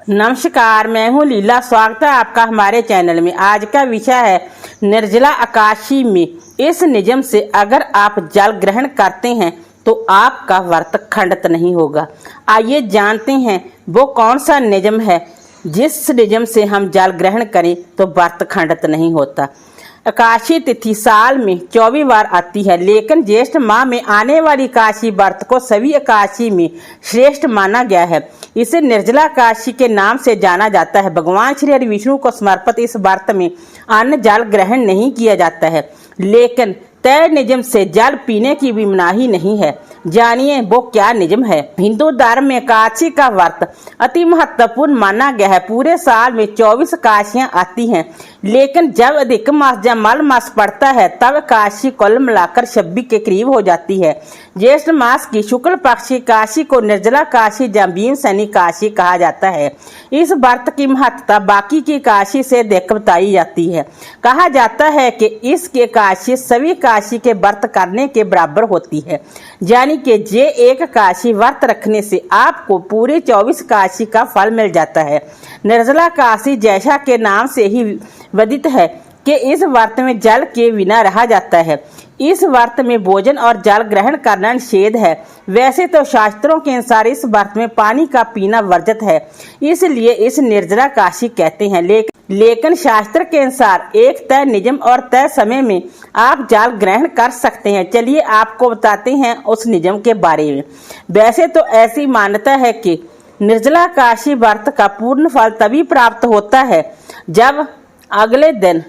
नमस्कार, मैं हूँ लीला। स्वागत है आपका हमारे चैनल में। आज का विषय है निर्जला एकादशी में इस नियम से अगर आप जल ग्रहण करते हैं तो आपका व्रत खंडित नहीं होगा। आइए जानते हैं वो कौन सा नियम है जिस नियम से हम जल ग्रहण करें तो व्रत खंडित नहीं होता। एकादशी तिथि साल में 24 बार आती है, लेकिन ज्येष्ठ माह में आने वाली एकादशी व्रत को सभी एकादशी में श्रेष्ठ माना गया है। इसे निर्जला एकादशी के नाम से जाना जाता है। भगवान श्री हरि विष्णु को समर्पित इस व्रत में अन्न जल ग्रहण नहीं किया जाता है, लेकिन तय नियम से जल पीने की भी मनाही नहीं है। जानिए वो क्या नियम है। हिंदू धर्म में एकादशी का व्रत अति महत्वपूर्ण माना गया है। पूरे साल में 24 एकादशियां आती हैं, लेकिन जब अधिक मास या मल मास पड़ता है तब एकादशी कुल मिलाकर 26 के करीब हो जाती है। ज्येष्ठ मास की शुक्ल पक्ष की एकादशी को निर्जला एकादशी या भीमसेनी एकादशी कहा जाता है। इस व्रत की महत्ता बाकी की एकादशी से अधिक बताई जाती है। कहा जाता है कि इसकी एकादशी सभी एकादशी के व्रत करने के बराबर होती है, यानी कि ये एक एकादशी व्रत रखने से आपको पूरे 24 एकादशी का फल मिल जाता है। निर्जला एकादशी जैसा के नाम से ही विदित है कि इस व्रत में जल के बिना रहा जाता है। इस व्रत में भोजन और जल ग्रहण करना निषेध है। वैसे तो शास्त्रों के अनुसार इस व्रत में पानी का पीना वर्जित है, इसलिए इस निर्जला एकादशी कहते हैं। लेकिन शास्त्र के अनुसार एक तय नियम और तय समय में आप जल ग्रहण कर सकते हैं। चलिए आपको बताते हैं उस नियम के बारे में। वैसे तो ऐसी मान्यता है कि निर्जला एकादशी व्रत का पूर्ण फल तभी प्राप्त होता है जब अगले दिन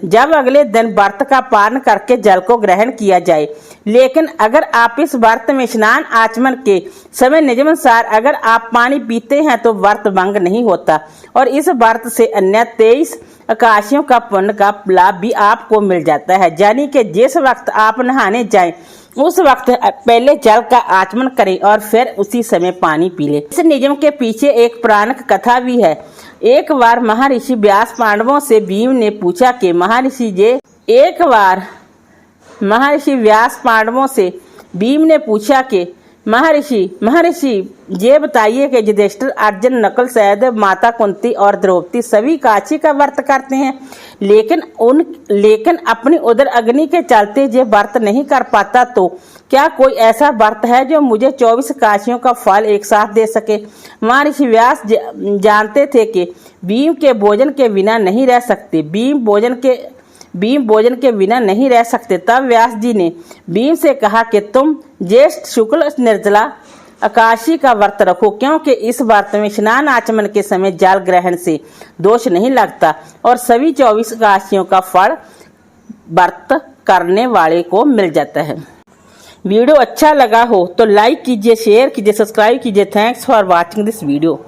व्रत का पारण करके जल को ग्रहण किया जाए। लेकिन अगर आप इस व्रत में स्नान आचमन के समय नियमानुसार अगर आप पानी पीते हैं तो व्रत भंग नहीं होता और इस व्रत से अन्य 23 एकादशियों का पुण्य का लाभ भी आपको मिल जाता है। यानी कि जिस वक्त आप नहाने जाएं उस वक्त पहले जल का आचमन करें और फिर उसी समय पानी पी लें। इस नियम के पीछे एक पौराणिक कथा भी है। एक बार महर्षि व्यास पांडवों से भीम ने पूछा कि महर्षि ये बताइए कि युधिष्ठिर, अर्जुन, नकुल, सहदेव, माता कुंती और द्रौपदी सभी एकादशी का व्रत करते हैं, लेकिन अपनी उदर अग्नि के चलते ये व्रत नहीं कर पाता, तो क्या कोई ऐसा व्रत है जो मुझे 24 एकादशियों का फल एक साथ दे सके। महर्षि व्यास जानते थे कि भीम भोजन के बिना नहीं रह सकते। तब व्यास जी ने भीम से कहा कि तुम ज्येष्ठ शुक्ल निर्जला एकादशी का व्रत रखो, क्योंकि इस व्रत में स्नान आचमन के समय जल ग्रहण से दोष नहीं लगता और सभी 24 एकादशियों का फल व्रत करने वाले को मिल जाता है। वीडियो अच्छा लगा हो तो लाइक कीजिए, शेयर कीजिए, सब्सक्राइब कीजिए। Thanks for watching this video.